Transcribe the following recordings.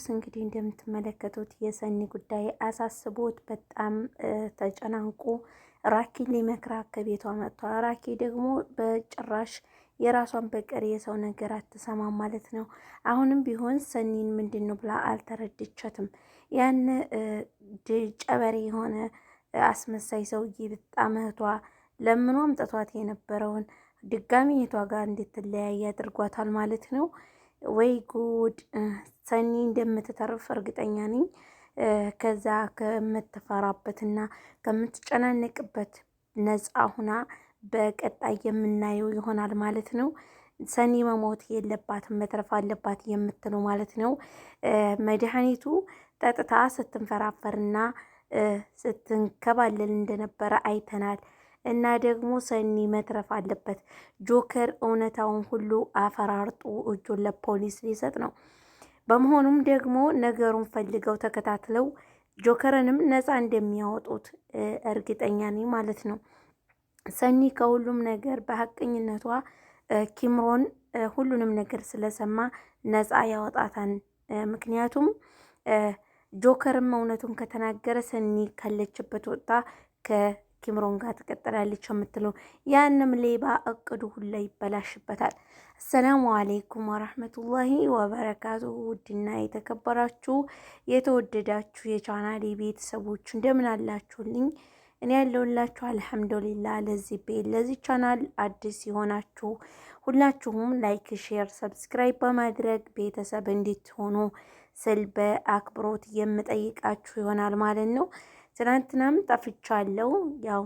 እንግዲህ እንደምትመለከቱት የሰኒ ጉዳይ አሳስቦት በጣም ተጨናንቆ ራኪን ሊመክራት ከቤቷ መጥቷል። ራኪ ደግሞ በጭራሽ የራሷን በቀር የሰው ነገር አትሰማም ማለት ነው። አሁንም ቢሆን ሰኒን ምንድን ነው ብላ አልተረድቻትም። ያን ጨበሬ የሆነ አስመሳይ ሰውዬ በጣም እህቷ ለምኖ አምጥቷት የነበረውን ድጋሚ እህቷ ጋር እንድትለያይ አድርጓታል ማለት ነው። ወይ ጉድ! ሰኒ እንደምትተርፍ እርግጠኛ ነኝ። ከዛ ከምትፈራበትና ከምትጨናነቅበት ነፃ ሁና በቀጣይ የምናየው ይሆናል ማለት ነው። ሰኒ መሞት የለባትም መትረፍ አለባት የምትለው ማለት ነው። መድኃኒቱ ጠጥታ ስትንፈራፈርና ስትንከባለል እንደነበረ አይተናል። እና ደግሞ ሰኒ መትረፍ አለበት። ጆከር እውነታውን ሁሉ አፈራርጦ እጁን ለፖሊስ ሊሰጥ ነው። በመሆኑም ደግሞ ነገሩን ፈልገው ተከታትለው ጆከርንም ነፃ እንደሚያወጡት እርግጠኛ ነኝ ማለት ነው። ሰኒ ከሁሉም ነገር በሀቀኝነቷ ኪምሮን ሁሉንም ነገር ስለሰማ ነፃ ያወጣታል። ምክንያቱም ጆከርም እውነቱን ከተናገረ ሰኒ ካለችበት ወጣ ኪምሮን ጋር ትቀጥላለች የምትለው ያንም ሌባ እቅዱ ሁላ ይበላሽበታል። አሰላሙ አሌይኩም ወራህመቱላሂ ወበረካቱ። ውድና የተከበራችሁ የተወደዳችሁ የቻናሌ ቤተሰቦች እንደምን አላችሁልኝ? እኔ ያለሁላችሁ አልሐምዱሊላ። ለዚህ ቻናል አዲስ የሆናችሁ ሁላችሁም ላይክ፣ ሼር፣ ሰብስክራይብ በማድረግ ቤተሰብ እንድትሆኑ ስል በአክብሮት የምጠይቃችሁ ይሆናል ማለት ነው። ትናንትናም ጠፍቻለሁ። ያው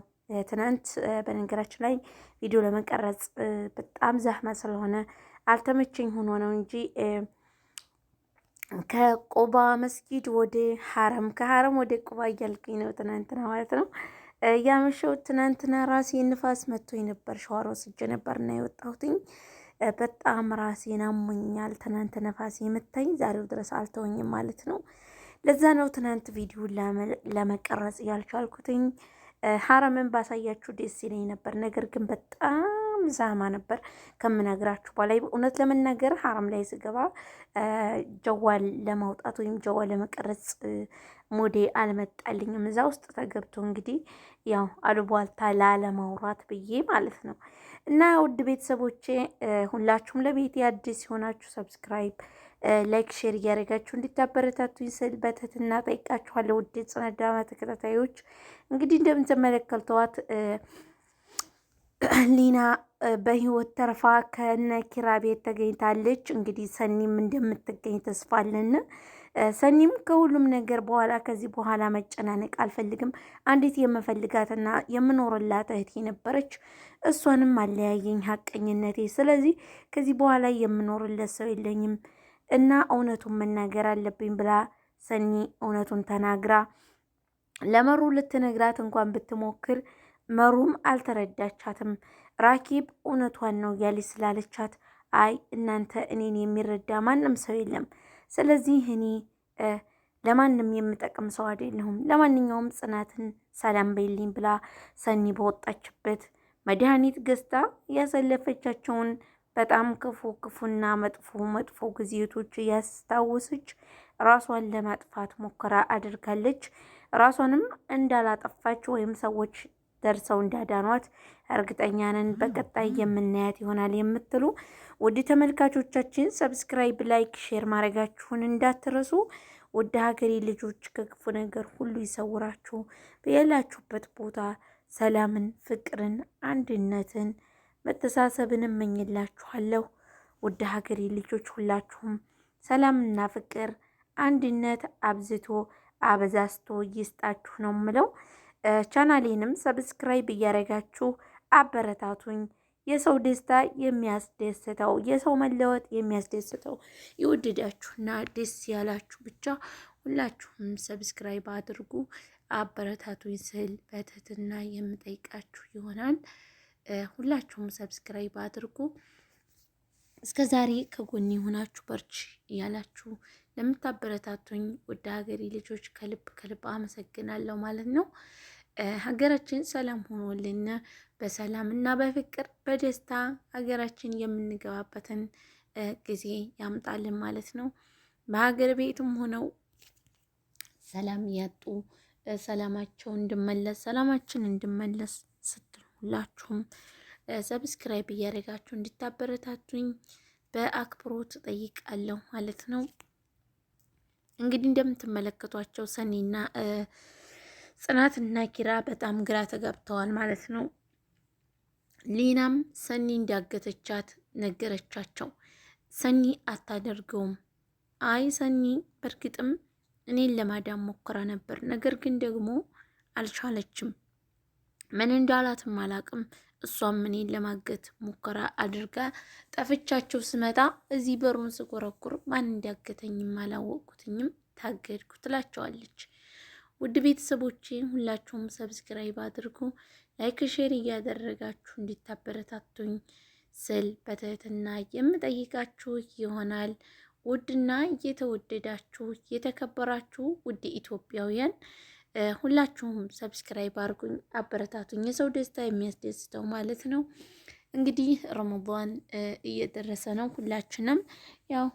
ትናንት በነገራችን ላይ ቪዲዮ ለመቀረጽ በጣም ዛህማ ስለሆነ አልተመቸኝ ሆኖ ነው እንጂ ከቁባ መስጊድ ወደ ሐረም ከሐረም ወደ ቁባ እያልኩኝ ነው ትናንትና ማለት ነው ያመሸው። ትናንትና ራሴ ንፋስ መጥቶኝ ነበር፣ ሸዋሮ ወስጄ ነበር እና የወጣሁትኝ። በጣም ራሴን አሞኛል። ትናንት ነፋስ የመታኝ ዛሬው ድረስ አልተወኝም ማለት ነው። ለዛ ነው ትናንት ቪዲዮ ለመቀረጽ ያልቻልኩትኝ። ሐረምን ባሳያችሁ ደስ ይለኝ ነበር፣ ነገር ግን በጣም ዛማ ነበር ከምነግራችሁ በላይ። እውነት ለመናገር ሐረም ላይ ስገባ ጀዋል ለማውጣት ወይም ጀዋል ለመቀረጽ ሞዴ አልመጣልኝም። እዛ ውስጥ ተገብቶ እንግዲህ ያው አሉባልታ ላለማውራት ብዬ ማለት ነው። እና ውድ ቤተሰቦቼ ሁላችሁም ለቤቴ አዲስ ሲሆናችሁ ሰብስክራይብ፣ ላይክ፣ ሼር እያደረጋችሁ እንድታበረታቱኝ ስል በትህትና ጠይቃችኋለሁ። ውድ ጽናት ድራማ ተከታታዮች እንግዲህ እንደምትመለከቷት ሊና በህይወት ተርፋ ከነ ኪራ ቤት ተገኝታለች። እንግዲህ ሰኒም እንደምትገኝ ተስፋ አለን። ሰኒም ከሁሉም ነገር በኋላ ከዚህ በኋላ መጨናነቅ አልፈልግም፣ አንዲት የምፈልጋትና የምኖርላት እህቴ ነበረች፣ እሷንም አለያየኝ ሀቀኝነቴ። ስለዚህ ከዚህ በኋላ የምኖርለት ሰው የለኝም እና እውነቱን መናገር አለብኝ ብላ ሰኒ እውነቱን ተናግራ ለመሩ ልትነግራት እንኳን ብትሞክር መሩም አልተረዳቻትም። ራኪብ እውነቷን ነው ያለች ስላለቻት አይ እናንተ እኔን የሚረዳ ማንም ሰው የለም፣ ስለዚህ እኔ ለማንም የምጠቅም ሰው አይደለሁም፣ ለማንኛውም ጽናትን ሰላም በይልኝ ብላ ሰኒ በወጣችበት መድኃኒት ገዝታ ያሳለፈቻቸውን በጣም ክፉና መጥፎ ጊዜቶች ያስታወሰች ራሷን ለማጥፋት ሙከራ አድርጋለች። ራሷንም እንዳላጠፋች ወይም ሰዎች ደርሰው እንዳዳኗት እርግጠኛ ነን። በቀጣይ የምናያት ይሆናል የምትሉ ውድ ተመልካቾቻችን ሰብስክራይብ፣ ላይክ፣ ሼር ማድረጋችሁን እንዳትረሱ። ውድ ሀገሬ ልጆች ከክፉ ነገር ሁሉ ይሰውራችሁ። በያላችሁበት ቦታ ሰላምን፣ ፍቅርን፣ አንድነትን፣ መተሳሰብን እመኝላችኋለሁ። ውድ ሀገሬ ልጆች ሁላችሁም ሰላምና ፍቅር አንድነት አብዝቶ አበዛዝቶ ይስጣችሁ ነው ምለው። ቻናሌንም ሰብስክራይብ እያደረጋችሁ አበረታቱኝ። የሰው ደስታ የሚያስደስተው የሰው መለወጥ የሚያስደስተው የወደዳችሁና ደስ ያላችሁ ብቻ ሁላችሁም ሰብስክራይብ አድርጉ፣ አበረታቱኝ ስል በትህትና የምጠይቃችሁ ይሆናል። ሁላችሁም ሰብስክራይብ አድርጉ። እስከ ዛሬ ከጎኔ የሆናችሁ በርቺ እያላችሁ ለምታበረታቱኝ ውድ ሀገሬ ልጆች ከልብ አመሰግናለሁ ማለት ነው። ሀገራችን ሰላም ሆኖልን በሰላም እና በፍቅር በደስታ ሀገራችን የምንገባበትን ጊዜ ያምጣልን ማለት ነው። በሀገር ቤትም ሆነው ሰላም ያጡ ሰላማቸው እንድመለስ ሰላማችን እንድመለስ ስትሉ ሁላችሁም ሰብስክራይብ እያደረጋችሁ እንድታበረታቱኝ በአክብሮት ጠይቃለሁ ማለት ነው። እንግዲህ እንደምትመለከቷቸው ሰኒና ጽናትና ኪራ በጣም ግራ ተጋብተዋል ማለት ነው። ሊናም ሰኒ እንዳገተቻት ነገረቻቸው። ሰኒ አታደርገውም። አይ ሰኒ በእርግጥም እኔን ለማዳን ሞክራ ነበር፣ ነገር ግን ደግሞ አልቻለችም። ምን እንዳላትም አላቅም። እሷም እኔን ለማገት ሙከራ አድርጋ ጠፍቻቸው ስመጣ እዚህ በሩን ስቆረቁር ማን እንዲያገተኝም አላወቅኩትኝም፣ ታገድኩ ትላቸዋለች። ውድ ቤተሰቦቼ ሁላችሁም ሰብስክራይብ አድርጉ፣ ላይክ ሼር እያደረጋችሁ እንዲታበረታቱኝ ስል በትህትና የምጠይቃችሁ ይሆናል። ውድና እየተወደዳችሁ የተከበራችሁ ውድ ኢትዮጵያውያን ሁላችሁም ሰብስክራይብ አድርጉኝ፣ አበረታቱኝ። የሰው ደስታ የሚያስደስተው ማለት ነው። እንግዲህ ረመዳን እየደረሰ ነው። ሁላችንም ያው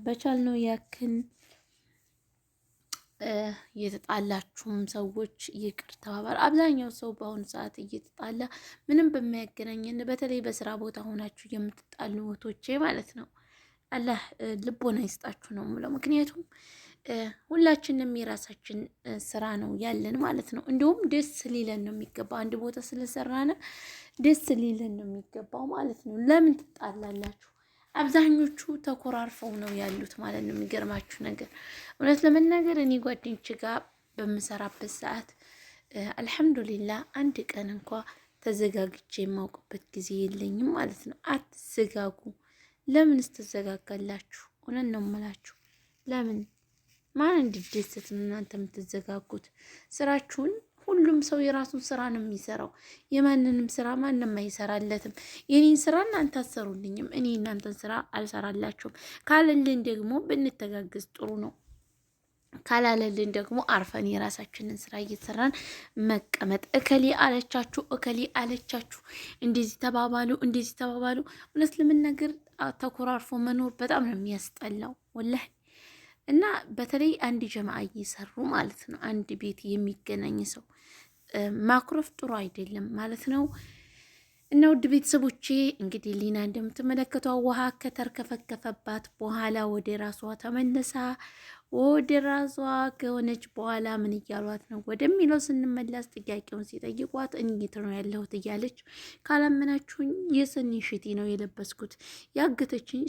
በቻልነው ያክል የተጣላችሁም ሰዎች ይቅር ተባባሉ። አብዛኛው ሰው በአሁኑ ሰዓት እየተጣላ ምንም በማያገናኘን በተለይ በስራ ቦታ ሆናችሁ የምትጣሉ እህቶቼ ማለት ነው አላህ ልቦና ይስጣችሁ ነው የምለው። ምክንያቱም ሁላችንም የራሳችን ስራ ነው ያለን ማለት ነው። እንዲሁም ደስ ሊለን ነው የሚገባው። አንድ ቦታ ስለሰራነ ደስ ሊለን ነው የሚገባው ማለት ነው። ለምን ትጣላላችሁ? አብዛኞቹ ተኮራርፈው ነው ያሉት ማለት ነው። የሚገርማችሁ ነገር እውነት ለመናገር እኔ ጓደኞች ጋር በምሰራበት ሰዓት አልሐምዱሊላህ አንድ ቀን እንኳ ተዘጋግቼ የማውቅበት ጊዜ የለኝም ማለት ነው። አትዘጋጉ። ለምን ስትዘጋጋላችሁ? እውነት ነው የምላችሁ። ለምን ማን እንዲደሰት ነው እናንተ የምትዘጋጉት? ስራችሁን ሁሉም ሰው የራሱን ስራ ነው የሚሰራው። የማንንም ስራ ማንም አይሰራለትም። የኔን ስራ እናንተ አሰሩልኝም፣ እኔ እናንተን ስራ አልሰራላችሁም። ካለልን ደግሞ ብንተጋግዝ ጥሩ ነው። ካላለልን ደግሞ አርፈን የራሳችንን ስራ እየሰራን መቀመጥ። እከሌ አለቻችሁ፣ እከሌ አለቻችሁ፣ እንደዚህ ተባባሉ፣ እንደዚህ ተባባሉ። እውነት ለመናገር ተኮራርፎ መኖር በጣም ነው የሚያስጠላው ወላሂ። እና በተለይ አንድ ጀማዓ እየሰሩ ማለት ነው፣ አንድ ቤት የሚገናኝ ሰው ማኩረፍ ጥሩ አይደለም ማለት ነው። እና ውድ ቤተሰቦቼ እንግዲህ ሊና እንደምትመለከተው ውሃ ከተርከፈከፈባት በኋላ ወደ ራሷ ተመለሳ። ወደ ራሷ ከሆነች በኋላ ምን እያሏት ነው ወደሚለው ስንመለስ ጥያቄውን ሲጠይቋት እንዴት ነው ያለሁት እያለች ካላመናችሁኝ የሰኒ ሽቲ ነው የለበስኩት ያገተችኝ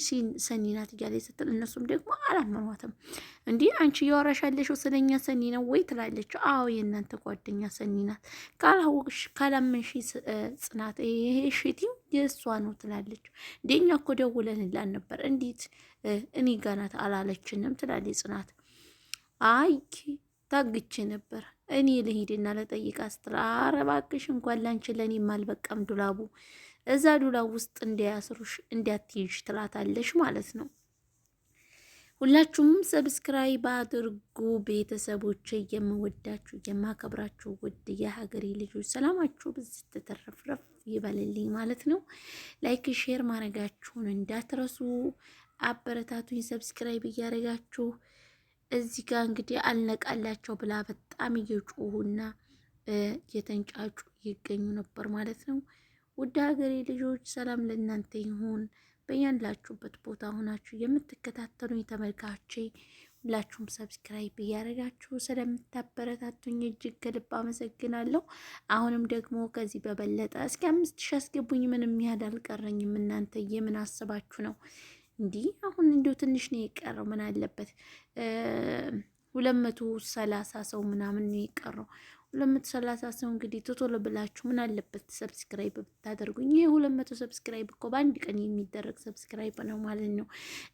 ሰኒ ናት እያለች ስትል እነሱም ደግሞ አላመኗትም። እንዲህ አንቺ እያወራሽ ያለሽው ስለኛ ሰኒ ነው ወይ ትላለች። አዎ የእናንተ ጓደኛ ሰኒ ናት። ካላወቅሽ ካላመንሽ ጽናት ይሄ ሽቲው የእሷ ነው ትላለች። እንደኛ እኮ ደውለንላን ነበር እንዴት እኔ ጋር ናት አላለችንም ትላለች ጽናት። አይ ታግቼ ነበር እኔ ልሂድና ለጠይቃት ስትል ኧረ እባክሽ እንኳን ላንቺ ለእኔም አልበቃም ዱላቡ እዛ ዱላብ ውስጥ እንዲያስሩሽ እንዲያትይዥ ትላታለሽ ማለት ነው። ሁላችሁም ሰብስክራይብ አድርጉ ቤተሰቦች፣ የምወዳችሁ የማከብራችሁ ውድ የሀገሬ ልጆች ሰላማችሁ ብዝት ተተረፍረፍ ይበልልኝ ማለት ነው። ላይክ ሼር ማድረጋችሁን እንዳትረሱ፣ አበረታቱኝ ሰብስክራይብ እያደረጋችሁ። እዚህ ጋር እንግዲህ አልነቃላቸው ብላ በጣም እየጮሁና የተንጫጩ ይገኙ ነበር ማለት ነው። ውድ ሀገሬ ልጆች ሰላም ለእናንተ ይሁን። በያላችሁበት ቦታ ሆናችሁ የምትከታተሉኝ ተመልካቼ ሁላችሁም ሰብስክራይብ እያደረጋችሁ ስለምታበረታቱኝ እጅግ ከልብ አመሰግናለሁ። አሁንም ደግሞ ከዚህ በበለጠ እስኪ 5000 አስገቡኝ። ምንም ያህል አልቀረኝም። እናንተ የምን አስባችሁ ነው? እንዲህ አሁን እንዲሁ ትንሽ ነው የቀረው። ምን አለበት 230 ሰው ምናምን ነው የቀረው። 230 ሰው እንግዲህ ቶሎ ብላችሁ ምን አለበት ሰብስክራይብ ብታደርጉኝ። ይሄ 200 ሰብስክራይብ እኮ በአንድ ቀን የሚደረግ ሰብስክራይብ ነው ማለት ነው።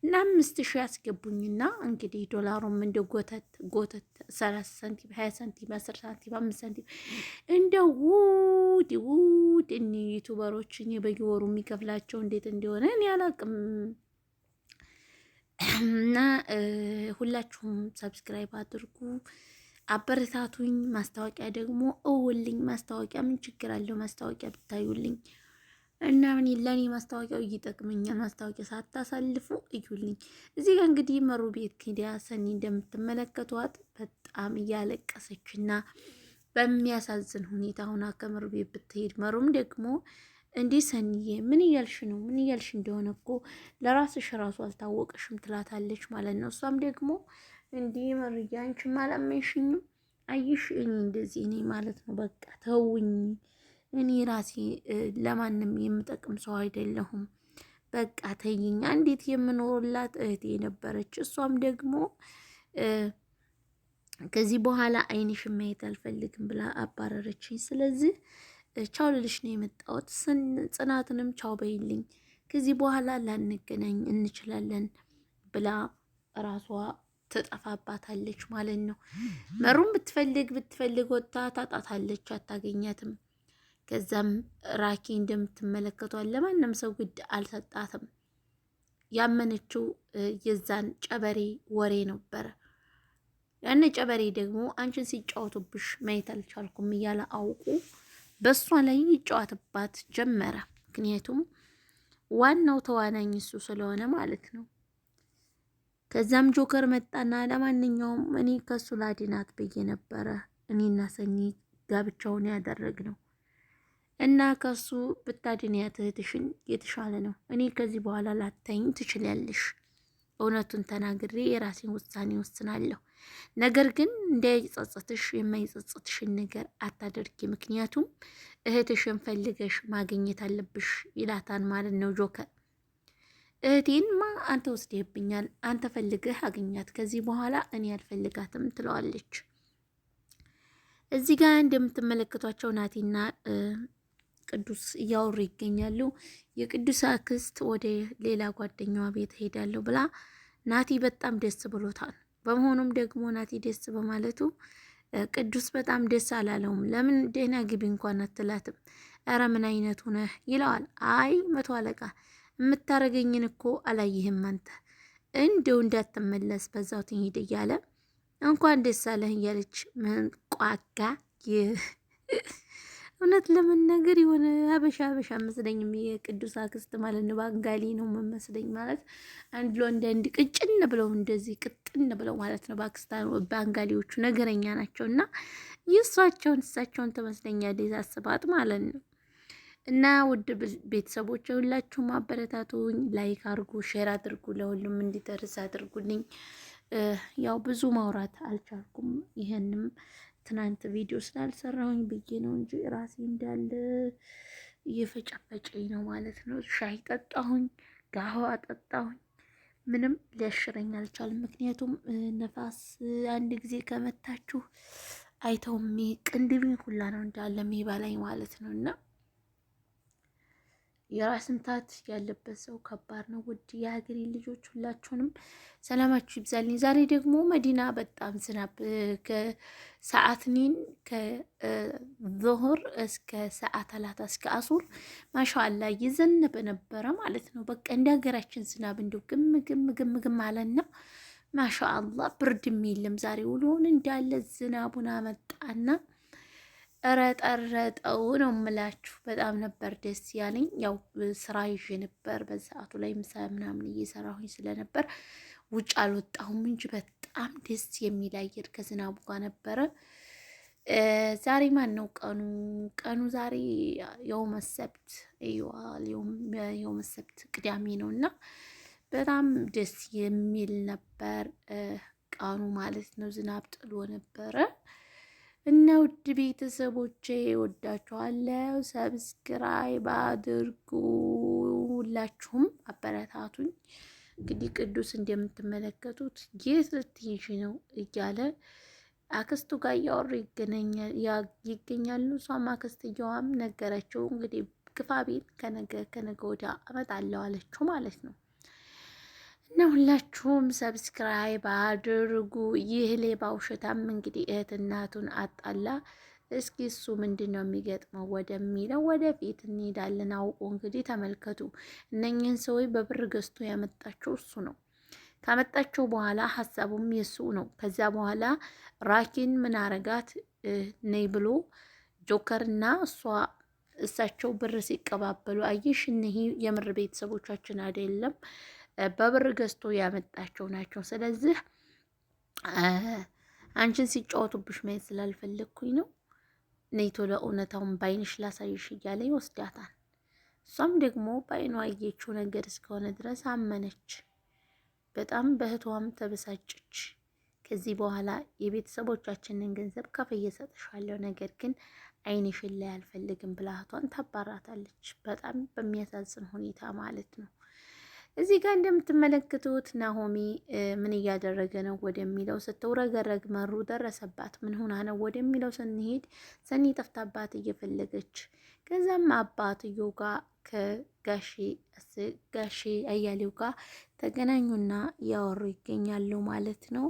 እና 5000 ያስገቡኝና እንግዲህ ዶላሩም እንደ ጎተት 30 ሳንቲም 20 ሳንቲም 10 ሳንቲም 5 ሳንቲም እንደ ውድ እኒ ዩቱበሮች በየወሩ የሚከፍላቸው እንዴት እንደሆነ እኔ አላቅም። እና ሁላችሁም ሰብስክራይብ አድርጉ፣ አበረታቱኝ። ማስታወቂያ ደግሞ እውልኝ። ማስታወቂያ ምን ችግር አለው? ማስታወቂያ ብታዩልኝ እና ምን ለኔ ማስታወቂያው ይጠቅመኛል። ማስታወቂያ ሳታሳልፉ እዩልኝ። እዚህ ጋር እንግዲህ መሩ ቤት ኪዲያ ሰኒ እንደምትመለከቷት በጣም እያለቀሰችና በሚያሳዝን ሁኔታ ሁና ከመሩ ቤት ብትሄድ፣ መሩም ደግሞ እንዲህ ሰኒዬ ምን እያልሽ ነው? ምን እያልሽ እንደሆነ እኮ ለራስሽ ራሱ አልታወቀሽም ትላታለች ማለት ነው። እሷም ደግሞ እንዲህ መሩዬ አንቺም አላመንሽኝም አይሽ እኔ እንደዚህ እኔ ማለት ነው በቃ ተውኝ፣ እኔ ራሴ ለማንም የምጠቅም ሰው አይደለሁም፣ በቃ ተይኝ። አንዲት የምኖርላት እህቴ ነበረች፣ እሷም ደግሞ ከዚህ በኋላ አይንሽን ማየት አልፈልግም ብላ አባረረችኝ። ስለዚህ ቻው ልልሽ ነው የመጣሁት። ጽናትንም ቻው በይልኝ፣ ከዚህ በኋላ ላንገናኝ እንችላለን ብላ ራሷ ትጠፋባታለች ማለት ነው። መሩም ብትፈልግ ወጥታ ታጣታለች፣ አታገኛትም። ከዛም ራኪ እንደምትመለከቷት ለማንም ሰው ግድ አልሰጣትም። ያመነችው የዛን ጨበሬ ወሬ ነበረ። ያን ጨበሬ ደግሞ አንቺን ሲጫወቱብሽ ማየት አልቻልኩም እያለ አውቁ በእሷ ላይ ይጫወትባት ጀመረ። ምክንያቱም ዋናው ተዋናኝ እሱ ስለሆነ ማለት ነው። ከዛም ጆከር መጣና ለማንኛውም እኔ ከሱ ላድናት ብዬ ነበረ እኔና ሰኒ ጋብቻውን ያደረግነው እና ከሱ ብታድንያት እህትሽን የተሻለ ነው። እኔ ከዚህ በኋላ ላታይኝ ትችላለሽ። እውነቱን ተናግሬ የራሴን ውሳኔ ወስናለሁ። ነገር ግን እንዳይጸጽትሽ የማይጸጽትሽን ነገር አታደርጊ። ምክንያቱም እህትሽን ፈልገሽ ማግኘት አለብሽ ይላታን ማለት ነው ጆከር። እህቴንማ አንተ ወስደህብኛል፣ አንተ ፈልገህ አገኛት፣ ከዚህ በኋላ እኔ አልፈልጋትም ትለዋለች። እዚህ ጋር እንደምትመለከቷቸው ናቲና ቅዱስ እያወሩ ይገኛሉ። የቅዱስ አክስት ወደ ሌላ ጓደኛዋ ቤት ሄዳለሁ ብላ ናቲ በጣም ደስ ብሎታል። በመሆኑም ደግሞ ናቲ ደስ በማለቱ ቅዱስ በጣም ደስ አላለውም። ለምን ደህና ግቢ እንኳን አትላትም? ኧረ ምን አይነቱ ነህ ይለዋል። አይ መቶ አለቃ የምታረገኝን እኮ አላየህም አንተ፣ እንደው እንዳትመለስ በዛው ትሄድ እያለ እንኳን ደስ አለህ እያለች ምን ቋጋ እውነት ለመናገር የሆነ ሀበሻ መስለኝም የቅዱስ አክስት ማለት ነው። ባንጋሊ ነው መመስለኝ ማለት አንድ ለወንድ አንድ ቅጭን ብለው እንደዚህ ቅጥን ብለው ማለት ነው። ባንጋሊዎቹ ነገረኛ ናቸው እና እሳቸውን ትመስለኛለች ሳስባት ማለት ነው። እና ውድ ቤተሰቦች ሁላችሁም አበረታቱኝ፣ ላይክ አድርጉ፣ ሼር አድርጉ፣ ለሁሉም እንዲደርስ አድርጉልኝ። ያው ብዙ ማውራት አልቻልኩም። ይሄንም ትናንት ቪዲዮ ስላልሰራሁኝ ብዬ ነው እንጂ ራሴ እንዳለ እየፈጨፈጨኝ ነው ማለት ነው። ሻይ ጠጣሁኝ፣ ጋህዋ ጠጣሁኝ፣ ምንም ሊያሽረኝ አልቻልም። ምክንያቱም ነፋስ አንድ ጊዜ ከመታችሁ አይተውም ቅንድቤን ሁላ ነው እንዳለ የሚበላኝ ማለት ነው። እና የራስ ምታት ያለበት ሰው ከባድ ነው። ውድ የሀገሬ ልጆች ሁላችሁንም ሰላማችሁ ይብዛልኝ። ዛሬ ደግሞ መዲና በጣም ዝናብ ከሰዓትኒን ከዙሁር እስከ ሰዓት አላታ እስከ አሱር ማሻአላ እየዘነበ ነበረ ማለት ነው። በቃ እንደ ሀገራችን ዝናብ እንዲሁ ግም አለና ማሻአላ ብርድም የለም። ዛሬ ውሎውን እንዳለ ዝናቡን አመጣና ረጠረጠው ነው የምላችሁ። በጣም ነበር ደስ ያለኝ። ያው ስራ ይዤ ነበር በሰዓቱ ላይ ምሳ ምናምን እየሰራሁኝ ስለነበር ውጭ አልወጣሁም እንጂ በጣም ደስ የሚል አየር ከዝናቡ ጋር ነበረ። ዛሬ ማን ነው ቀኑ ዛሬ የውመ ሰብት የውመ ሰብት ቅዳሜ ነው እና በጣም ደስ የሚል ነበር ቀኑ ማለት ነው። ዝናብ ጥሎ ነበረ። እና ውድ ቤተሰቦቼ ወዳችኋለሁ። ሰብስክራይብ አድርጉ፣ ሁላችሁም አበረታቱኝ። እንግዲህ ቅዱስ እንደምትመለከቱት የት ልትሄጂ ነው እያለ አክስቱ ጋር እያወሩ ይገኛሉ። እሷም አክስትየዋም ነገረችው እንግዲህ ግፋ ቤት ከነገ ወዲያ እመጣለሁ አለችው ማለት ነው። እና ሁላችሁም ሰብስክራይብ አድርጉ። ይህ ሌባ ውሸታም እንግዲህ እህት እናቱን አጣላ። እስኪ እሱ ምንድን ነው የሚገጥመው ወደሚለው ወደፊት እንሄዳለን። አውቆ እንግዲህ ተመልከቱ፣ እነኝህን ሰዎች በብር ገዝቶ ያመጣቸው እሱ ነው። ካመጣቸው በኋላ ሀሳቡም የሱ ነው። ከዚያ በኋላ ራኪን ምን አረጋት ነይ ብሎ ጆከርና እሷ እሳቸው ብር ሲቀባበሉ አየሽ፣ እነዚህ የምር ቤተሰቦቻችን አይደለም በብር ገዝቶ ያመጣቸው ናቸው። ስለዚህ አንቺን ሲጫወቱብሽ ማየት ስላልፈለግኩኝ ነው። ነይ ቶሎ እውነታውን ባይንሽ ላሳይሽ እያለ ይወስዳታል። እሷም ደግሞ በአይኗ ያየችው ነገር እስከሆነ ድረስ አመነች። በጣም በእህቷም ተበሳጨች። ከዚህ በኋላ የቤተሰቦቻችንን ገንዘብ ከፍዬ እሰጥሻለሁ፣ ነገር ግን አይንሽን ላይ አልፈልግም ብላ እህቷን ታባራታለች። በጣም በሚያሳዝን ሁኔታ ማለት ነው። እዚህ ጋር እንደምትመለከቱት ናሆሚ ምን እያደረገ ነው ወደሚለው ስትውረገረግ መሩ ደረሰባት። ምን ሆና ነው ወደሚለው ስንሄድ ሰኒ ጠፍታባት እየፈለገች ከዛም አባትየው ጋር ከጋሼ አያሌው ጋር ተገናኙና እያወሩ ይገኛሉ ማለት ነው።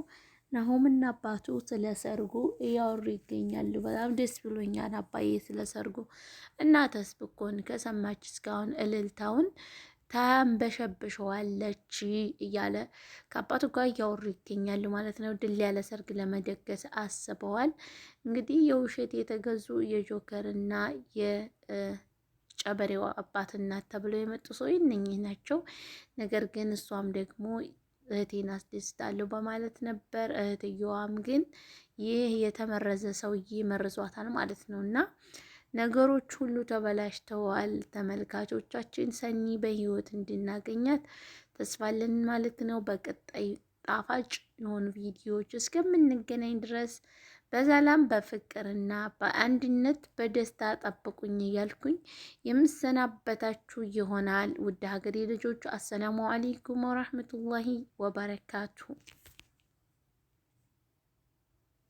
ናሆምና አባቱ ስለ ሰርጉ እያወሩ ይገኛሉ። በጣም ደስ ብሎኛል አባዬ ስለ ሰርጉ። እናተስ ብኮን ከሰማች እስካሁን እልልታውን ታንበሸብሸዋለች እያለ ከአባቱ ጋር እያወሩ ይገኛሉ ማለት ነው። ድል ያለ ሰርግ ለመደገስ አስበዋል። እንግዲህ የውሸት የተገዙ የጆከርና የጨበሬዋ አባትና ተብለው የመጡ ሰው እነኚህ ናቸው። ነገር ግን እሷም ደግሞ እህቴን አስደስታለሁ በማለት ነበር። እህትየዋም ግን ይህ የተመረዘ ሰውዬ መርዟታል ማለት ነው እና ነገሮች ሁሉ ተበላሽተዋል። ተመልካቾቻችን ሰኒ በህይወት እንድናገኛት ተስፋለን ማለት ነው። በቀጣይ ጣፋጭ የሆኑ ቪዲዮዎች እስከምንገናኝ ድረስ በሰላም በፍቅርና በአንድነት በደስታ ጠብቁኝ እያልኩኝ የምሰናበታችሁ ይሆናል። ውድ ሀገሬ ልጆች አሰላሙ አለይኩም ወራህመቱላሂ ወበረካቱ።